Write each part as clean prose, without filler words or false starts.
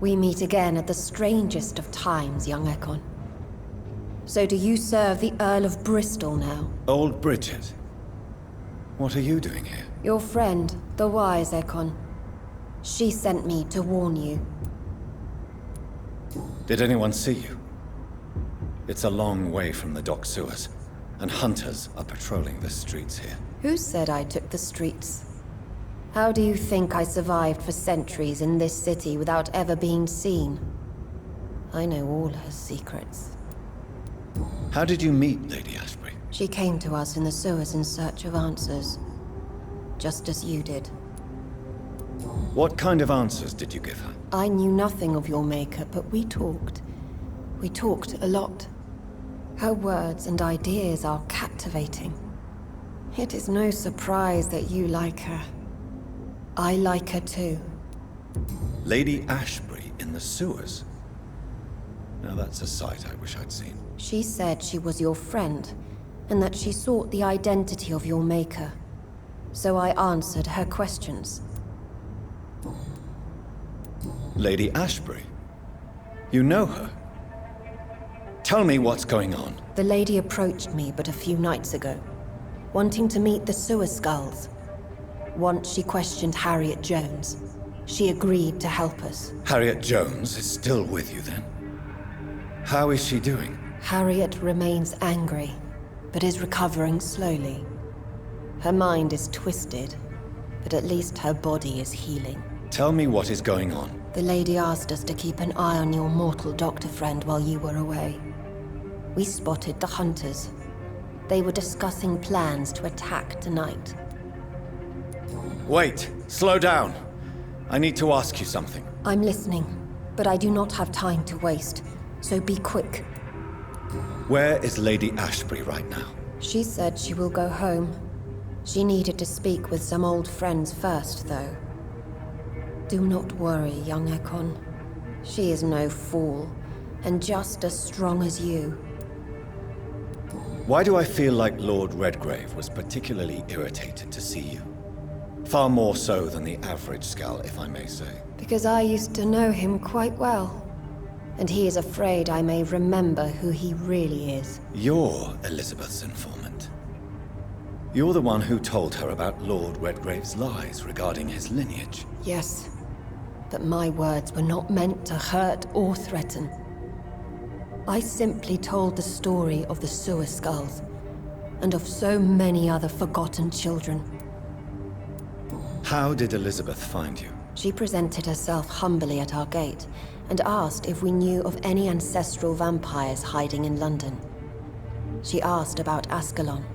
We meet again at the strangest of times, young Ekon. So do you serve the Earl of Bristol now? Old Bridget. What are you doing here? Your friend, the wise Ekon. She sent me to warn you. Did anyone see you? It's a long way from the dock sewers, and hunters are patrolling the streets here. Who said I took the streets? How do you think I survived for centuries in this city without ever being seen? I know all her secrets. How did you meet Lady Ashbury? She came to us in the sewers in search of answers. Just as you did. What kind of answers did you give her? I knew nothing of your maker, but we talked. We talked a lot. Her words and ideas are captivating. It is no surprise that you like her. I like her too. Lady Ashbury in the sewers? Now that's a sight I wish I'd seen. She said she was your friend, and that she sought the identity of your maker. So I answered her questions. Lady Ashbury? You know her? Tell me what's going on. The lady approached me but a few nights ago, wanting to meet the sewer skulls. Once she questioned Harriet Jones. She agreed to help us. Harriet Jones is still with you then? How is she doing? Harriet remains angry, but is recovering slowly. Her mind is twisted, but at least her body is healing. Tell me what is going on. The lady asked us to keep an eye on your mortal doctor friend while you were away. We spotted the hunters. They were discussing plans to attack tonight. Wait! Slow down! I need to ask you something. I'm listening, but I do not have time to waste, so be quick. Where is Lady Ashbury right now? She said she will go home. She needed to speak with some old friends first, though. Do not worry, young Ekon. She is no fool, and just as strong as you. Why do I feel like Lord Redgrave was particularly irritated to see you? Far more so than the average Skull, if I may say. Because I used to know him quite well. And he is afraid I may remember who he really is. You're Elizabeth's informant. You're the one who told her about Lord Redgrave's lies regarding his lineage. Yes, but my words were not meant to hurt or threaten. I simply told the story of the sewer skulls, and of so many other forgotten children. How did Elizabeth find you? She presented herself humbly at our gate, and asked if we knew of any ancestral vampires hiding in London. She asked about Ascalon.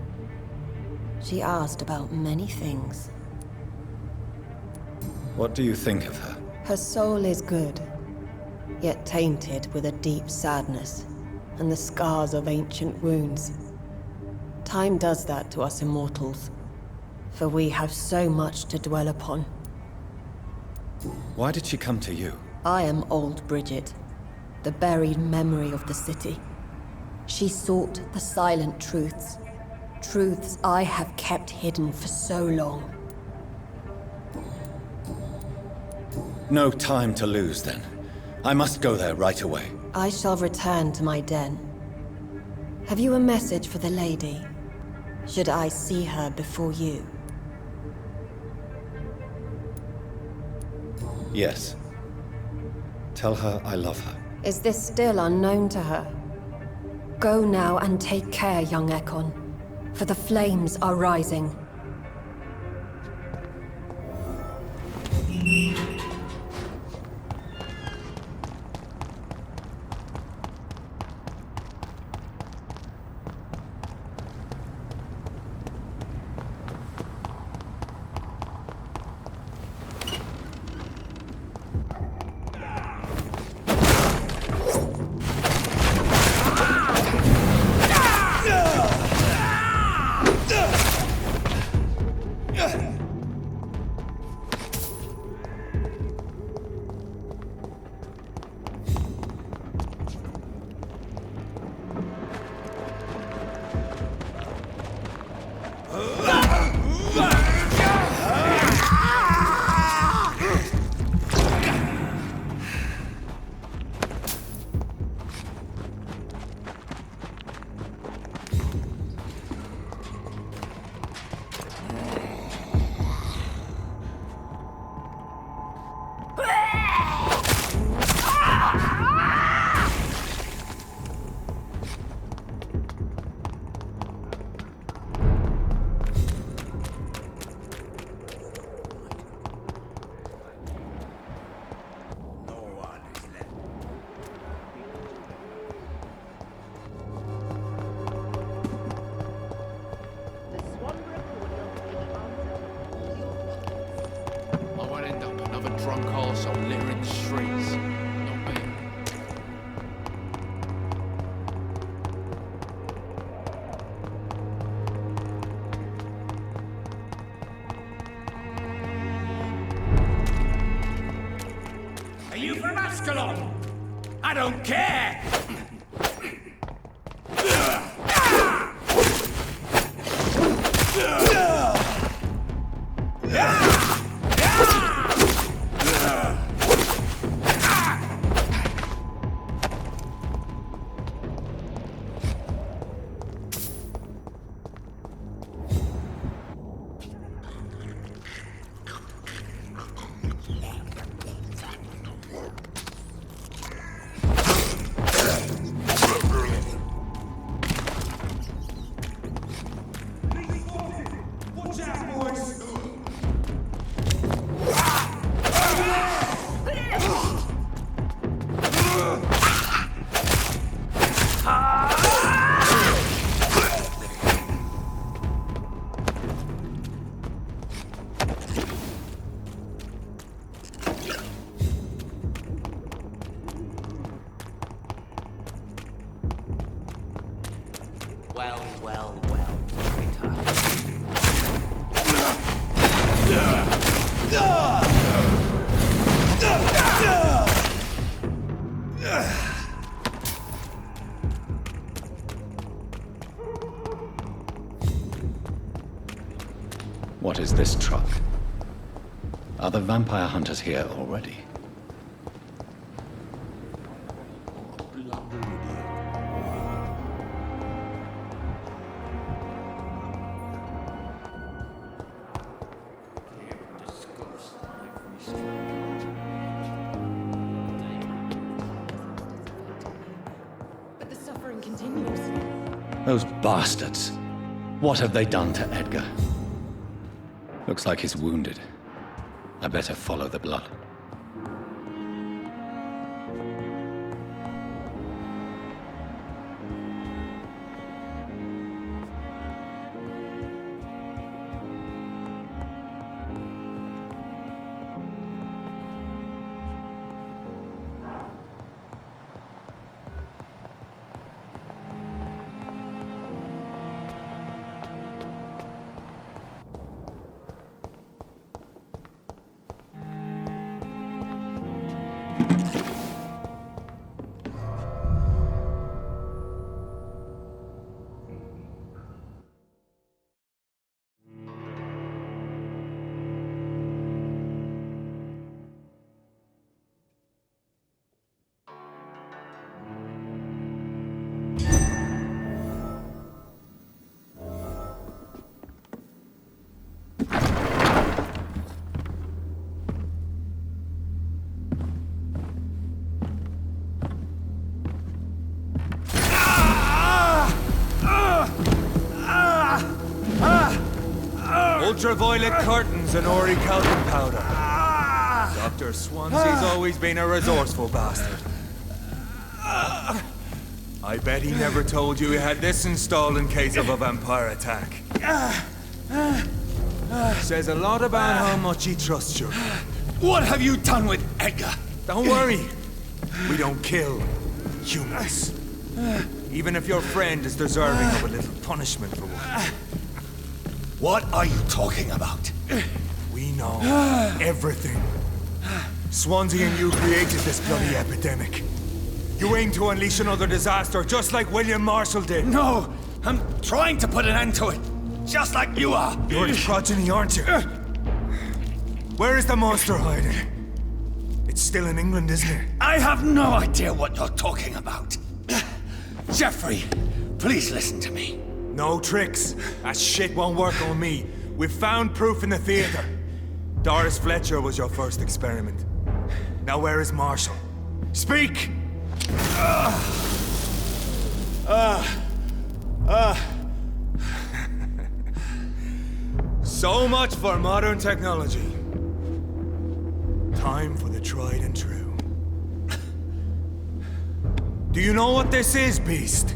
She asked about many things. What do you think of her? Her soul is good, yet tainted with a deep sadness, and the scars of ancient wounds. Time does that to us immortals, for we have so much to dwell upon. Why did she come to you? I am old Bridget, the buried memory of the city. She sought the silent truths, truths I have kept hidden for so long. No time to lose, then. I must go there right away. I shall return to my den. Have you a message for the lady? Should I see her before you? Yes. Tell her I love her. Is this still unknown to her? Go now and take care, young Ekon, for the flames are rising. drunk also littering the streets. No better. Are you from Ascalon? I don't care! Well. What is this truck? Are the vampire hunters here already? But the suffering continues. Those bastards! What have they done to Edgar? Looks like he's wounded. I better follow the blood. Ultraviolet curtains and orichalcum powder. Dr. Swansea's always been a resourceful bastard. I bet he never told you he had this installed in case of a vampire attack. Says a lot about how much he trusts you. What have you done with Edgar? Don't worry. We don't kill humans. Even if your friend is deserving of a little punishment for one. What are you talking about? We know everything. Swansea and you created this bloody epidemic. You aim to unleash another disaster, just like William Marshall did. No! I'm trying to put an end to it, just like you are! You're the progeny, aren't you? Where is the monster hiding? It's still in England, isn't it? I have no idea what you're talking about. Jeffrey, please listen to me. No tricks. That shit won't work on me. We've found proof in the theater. Doris Fletcher was your first experiment. Now where is Marshall? Speak! So much for modern technology. Time for the tried and true. Do you know what this is, Beast?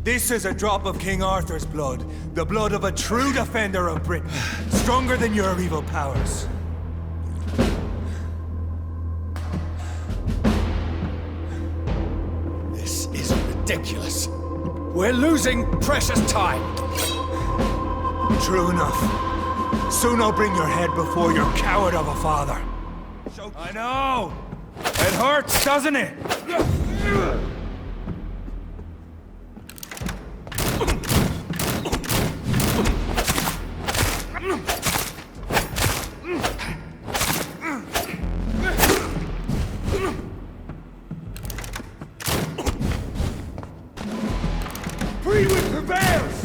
This is a drop of King Arthur's blood. The blood of a true defender of Britain. Stronger than your evil powers. ridiculous. We're losing precious time. True enough. Soon I'll bring your head before your coward of a father. I know! It hurts, doesn't it? Freewood prevails!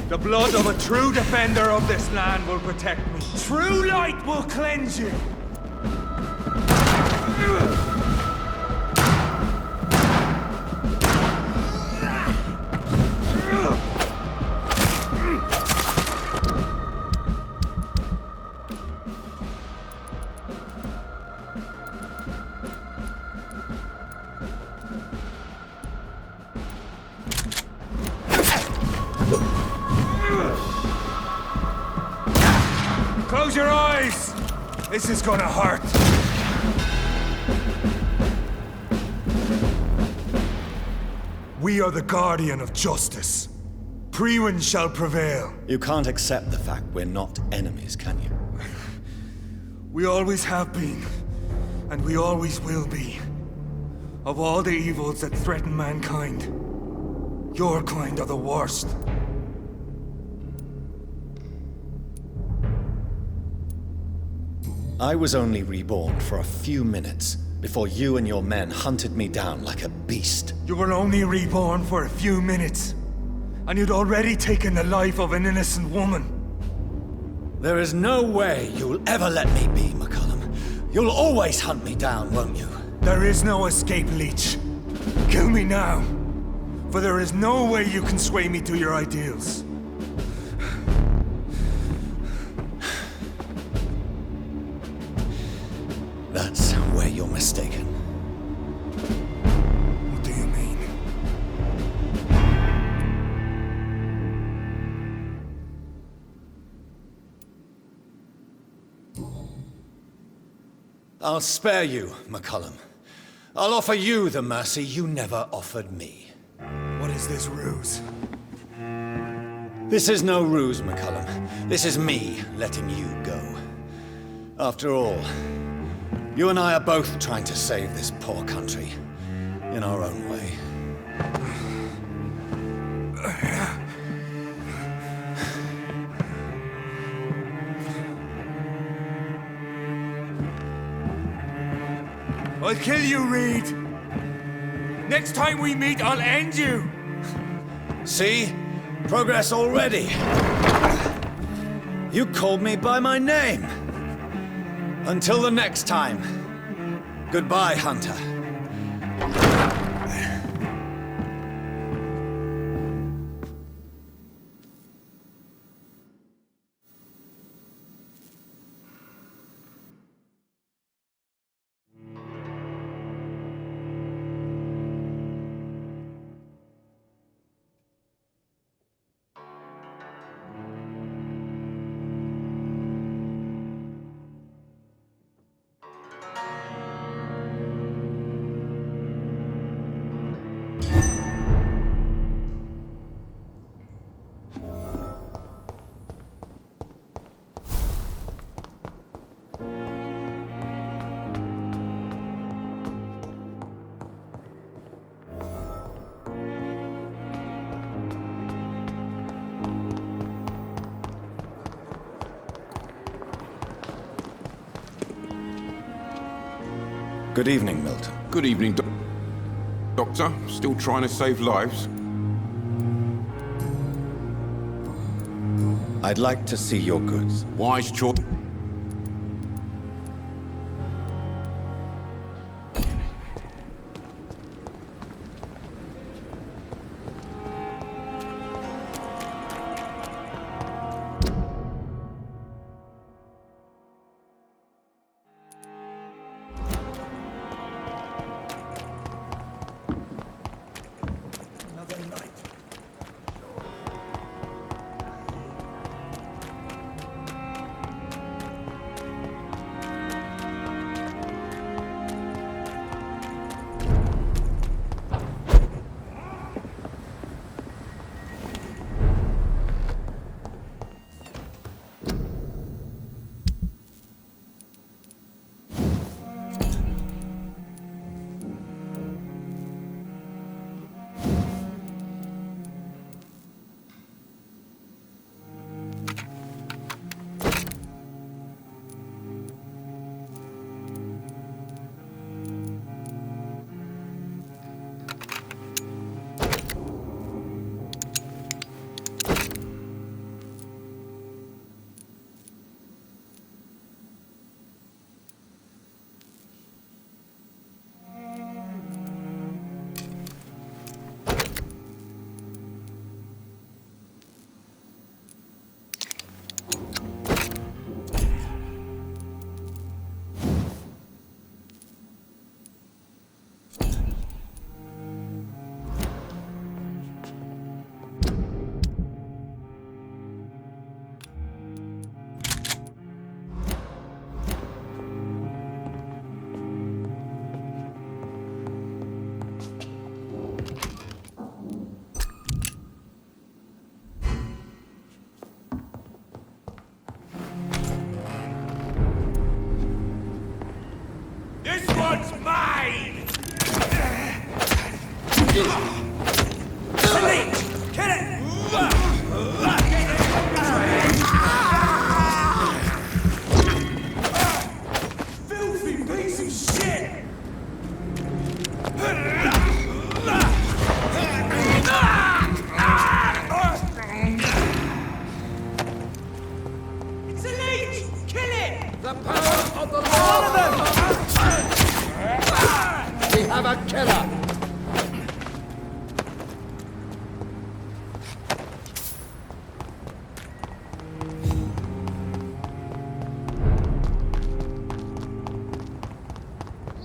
The blood of a true defender of this land will protect me. True light will cleanse you. Close your eyes! This is gonna hurt. We are the guardian of justice. Priwen shall prevail. You can't accept the fact we're not enemies, can you? We always have been, and we always will be. Of all the evils that threaten mankind, your kind are the worst. I was only reborn for a few minutes before you and your men hunted me down like a beast. You were only reborn for a few minutes, and you'd already taken the life of an innocent woman. There is no way you'll ever let me be, McCullum. You'll always hunt me down, won't you? There is no escape, Leech. Kill me now, for there is no way you can sway me to your ideals. That's where you're mistaken. What do you mean? I'll spare you, McCullum. I'll offer you the mercy you never offered me. What is this ruse? This is no ruse, McCullum. This is me letting you go. After all, you and I are both trying to save this poor country, in our own way. I'll kill you, Reed! Next time we meet, I'll end you! See? Progress already. You called me by my name. Until the next time. Goodbye, Hunter. Good evening, Milton. Good evening, Doctor. Still trying to save lives? I'd like to see your goods. Wise choice.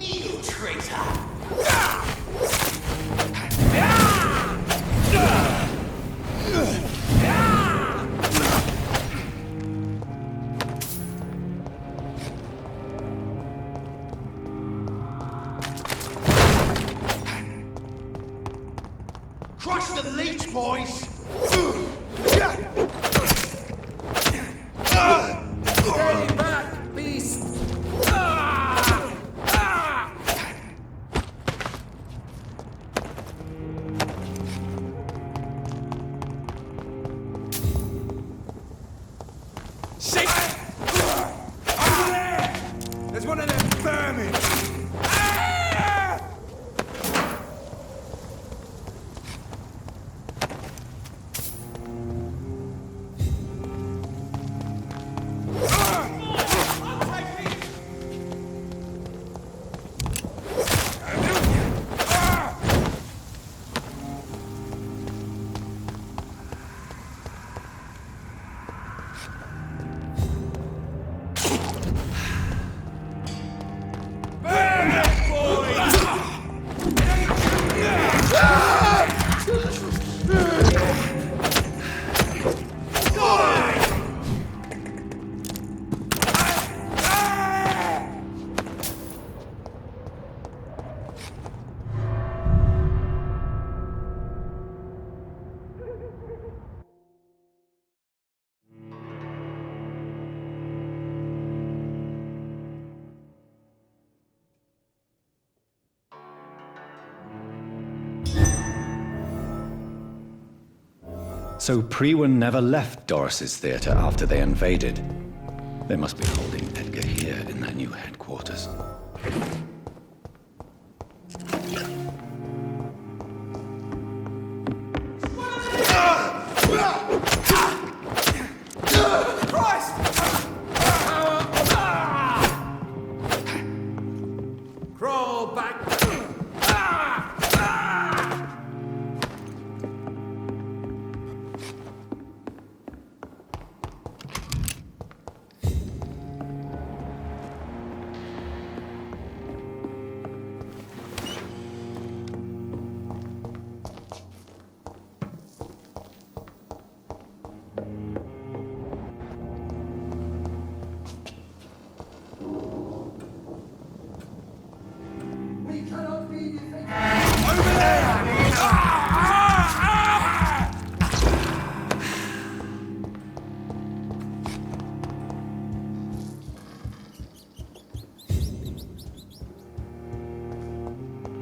You traitor! Crush the leech, boys! Stay back, beast! Shake! Over there! There's one of them vermin! Ah! So Priwen never left Doris's theater after they invaded. They must be holding Edgar here in their new headquarters. Crawl back!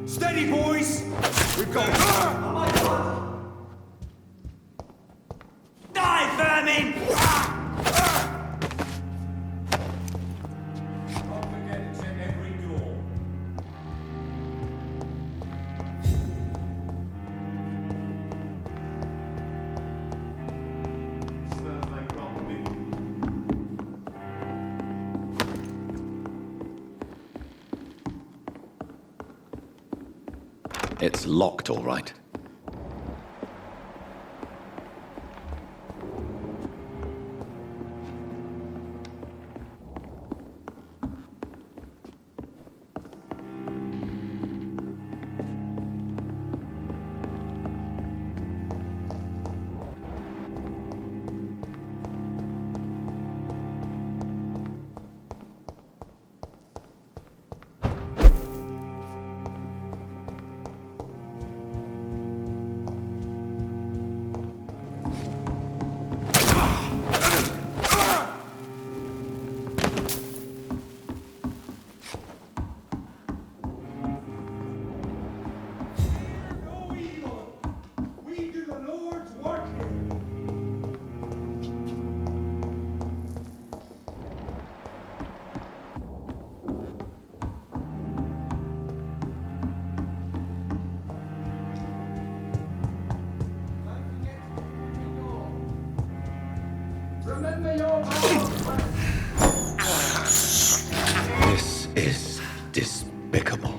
Steady, boys! We've got... Die, vermin! Don't forget to check every door. Smells like rotten meat. It's locked, all right. No evil! We do the Lord's work here! Remember your This is despicable.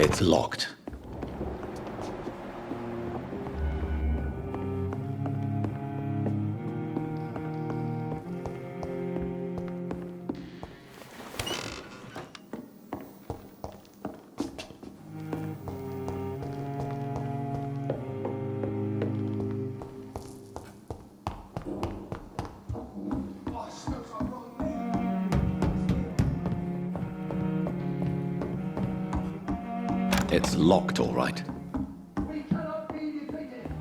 It's locked. It's locked, all right. We cannot be defeated.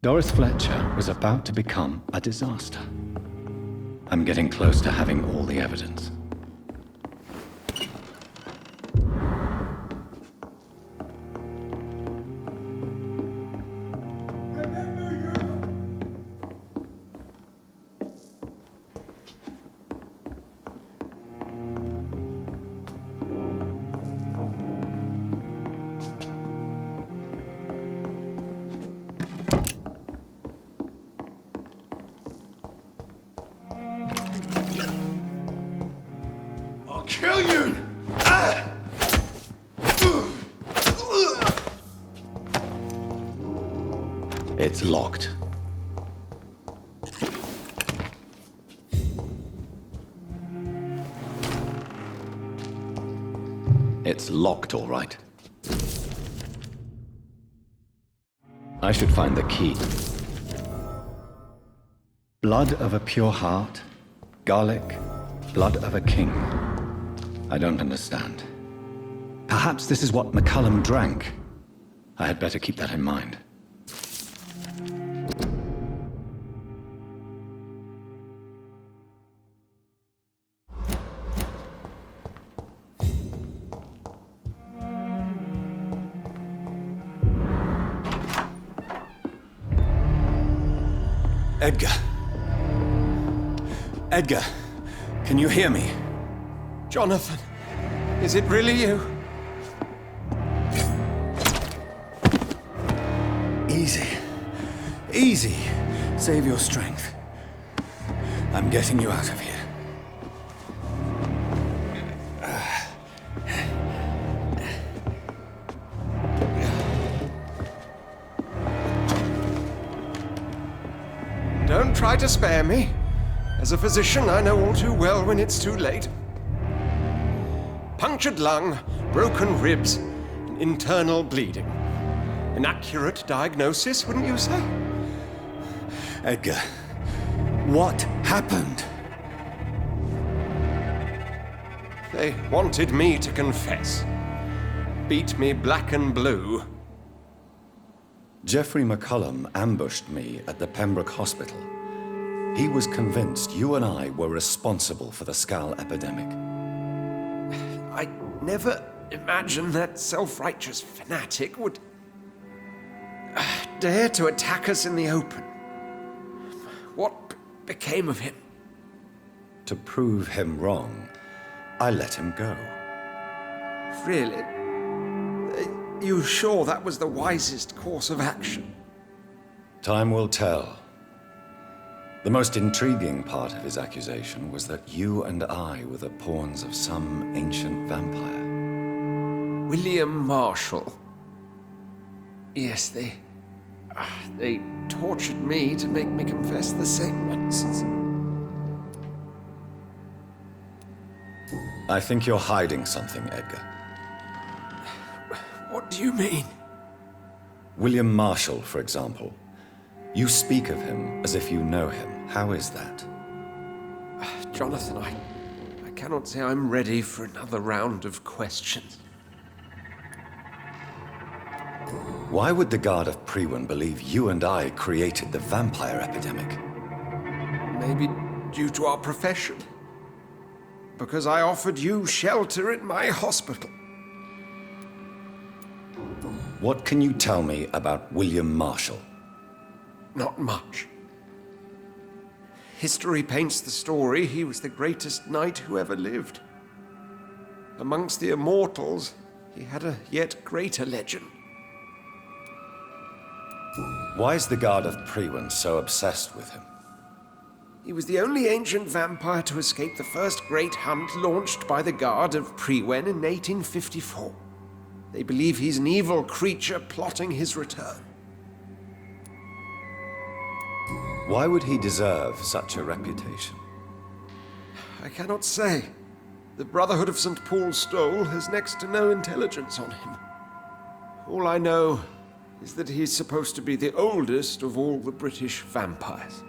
Doris Fletcher was about to become a disaster. I'm getting close to having all the evidence. Kill you! It's locked. It's locked, all right. I should find the key. Blood of a pure heart, garlic, blood of a king. I don't understand. Perhaps this is what McCullum drank. I had better keep that in mind. Edgar. Edgar, can you hear me? Jonathan, is it really you? Easy. Easy. Save your strength. I'm getting you out of here. Don't try to spare me. As a physician, I know all too well when it's too late. Punctured lung, broken ribs, and internal bleeding. An accurate diagnosis, wouldn't you say? Edgar, what happened? They wanted me to confess. Beat me black and blue. Jeffrey McCullum ambushed me at the Pembroke Hospital. He was convinced you and I were responsible for the Skal epidemic. I never imagined that self-righteous fanatic would dare to attack us in the open. What became of him? To prove him wrong, I let him go. Really? You sure that was the wisest course of action? Time will tell. The most intriguing part of his accusation was that you and I were the pawns of some ancient vampire. William Marshall. Yes, they tortured me to make me confess the same nonsense. I think you're hiding something, Edgar. What do you mean? William Marshall, for example. You speak of him as if you know him. How is that? Jonathan, I cannot say I'm ready for another round of questions. Why would the Guard of Priwen believe you and I created the vampire epidemic? Maybe due to our profession. Because I offered you shelter in my hospital. What can you tell me about William Marshall? Not much. History paints the story he was the greatest knight who ever lived. Amongst the immortals, he had a yet greater legend. Why is the Guard of Priwen so obsessed with him? He was the only ancient vampire to escape the first great hunt launched by the Guard of Priwen in 1854. They believe he's an evil creature plotting his return. Why would he deserve such a reputation? I cannot say. The Brotherhood of St. Paul's Stole has next to no intelligence on him. All I know is that he's supposed to be the oldest of all the British vampires.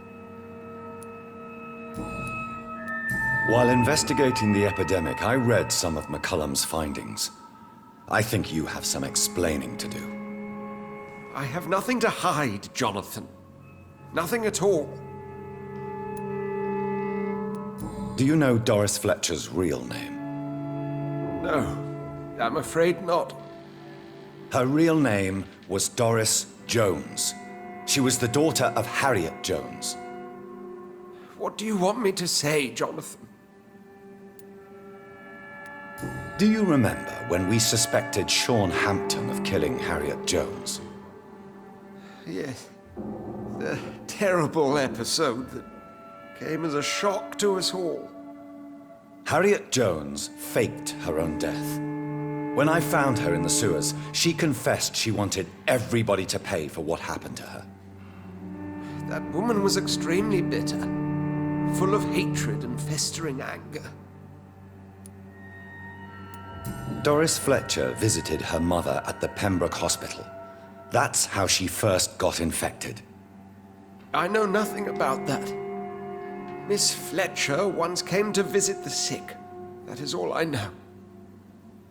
While investigating the epidemic, I read some of McCullum's findings. I think you have some explaining to do. I have nothing to hide, Jonathan. Nothing at all. Do you know Doris Fletcher's real name? No, I'm afraid not. Her real name was Doris Jones. She was the daughter of Harriet Jones. What do you want me to say, Jonathan? Do you remember when we suspected Sean Hampton of killing Harriet Jones? Yes. The terrible episode that came as a shock to us all. Harriet Jones faked her own death. When I found her in the sewers, she confessed she wanted everybody to pay for what happened to her. That woman was extremely bitter, full of hatred and festering anger. Doris Fletcher visited her mother at the Pembroke Hospital. That's how she first got infected. I know nothing about that. Miss Fletcher once came to visit the sick. That is all I know.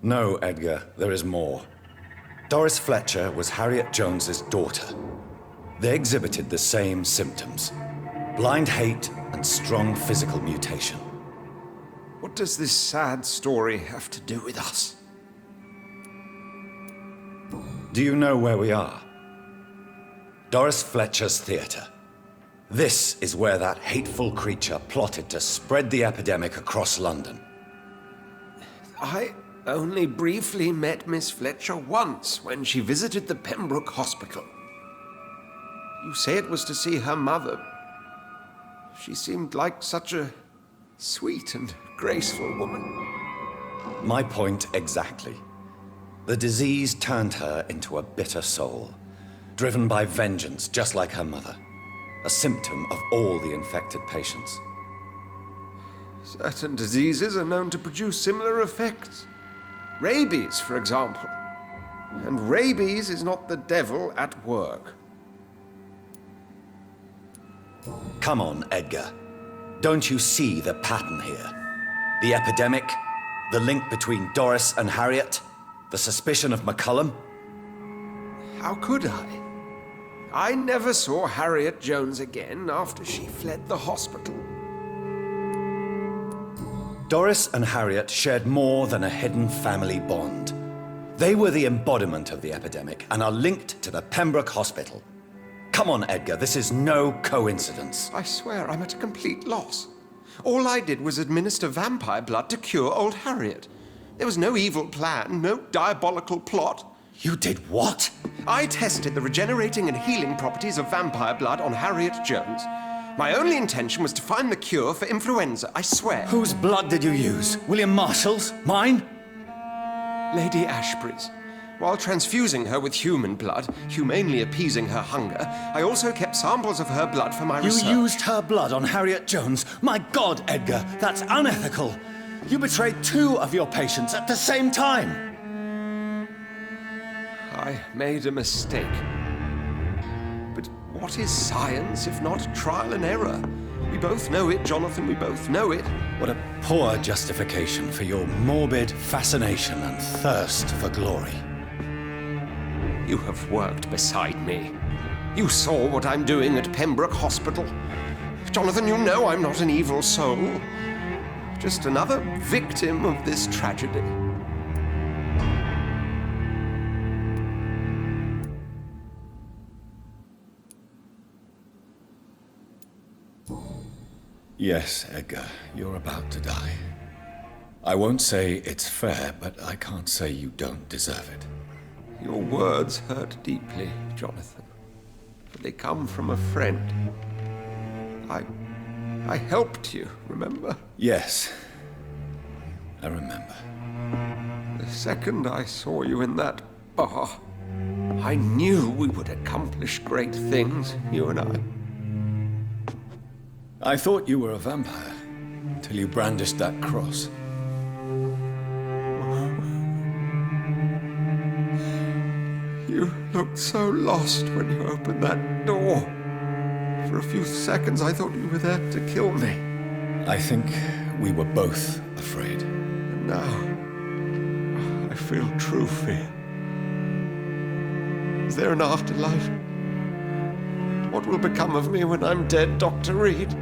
No, Edgar, there is more. Doris Fletcher was Harriet Jones's daughter. They exhibited the same symptoms: blind hate and strong physical mutation. What does this sad story have to do with us? Do you know where we are? Doris Fletcher's theater. This is where that hateful creature plotted to spread the epidemic across London. I only briefly met Miss Fletcher once when she visited the Pembroke Hospital. You say it was to see her mother. She seemed like such a sweet and graceful woman. My point exactly. The disease turned her into a bitter soul, driven by vengeance just like her mother. A symptom of all the infected patients. Certain diseases are known to produce similar effects. Rabies, for example. And rabies is not the devil at work. Come on, Edgar. Don't you see the pattern here? The epidemic, the link between Doris and Harriet, the suspicion of McCullum? How could I? I never saw Harriet Jones again after she fled the hospital. Doris and Harriet shared more than a hidden family bond. They were the embodiment of the epidemic and are linked to the Pembroke Hospital. Come on, Edgar, this is no coincidence. I swear I'm at a complete loss. All I did was administer vampire blood to cure old Harriet. There was no evil plan, no diabolical plot. You did what? I tested the regenerating and healing properties of vampire blood on Harriet Jones. My only intention was to find the cure for influenza, I swear. Whose blood did you use? William Marshall's? Mine? Lady Ashbury's. While transfusing her with human blood, humanely appeasing her hunger, I also kept samples of her blood for my research. You used her blood on Harriet Jones? My God, Edgar, that's unethical. You betrayed two of your patients at the same time. I made a mistake. But what is science if not trial and error? We both know it, Jonathan, we both know it. What a poor justification for your morbid fascination and thirst for glory. You have worked beside me. You saw what I'm doing at Pembroke Hospital. Jonathan, you know I'm not an evil soul. Just another victim of this tragedy. Yes, Edgar, you're about to die. I won't say it's fair, but I can't say you don't deserve it. Your words hurt deeply, Jonathan. But they come from a friend. I helped you, remember? Yes, I remember. The second I saw you in that bar, I knew we would accomplish great things, you and I. I thought you were a vampire, till you brandished that cross. You looked so lost when you opened that door. For a few seconds, I thought you were there to kill me. I think we were both afraid. And now, I feel true fear. Is there an afterlife? What will become of me when I'm dead, Dr. Reed?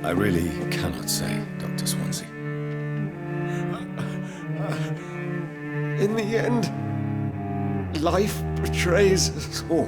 I really cannot say, Dr. Swansea. In the end, life betrays us all.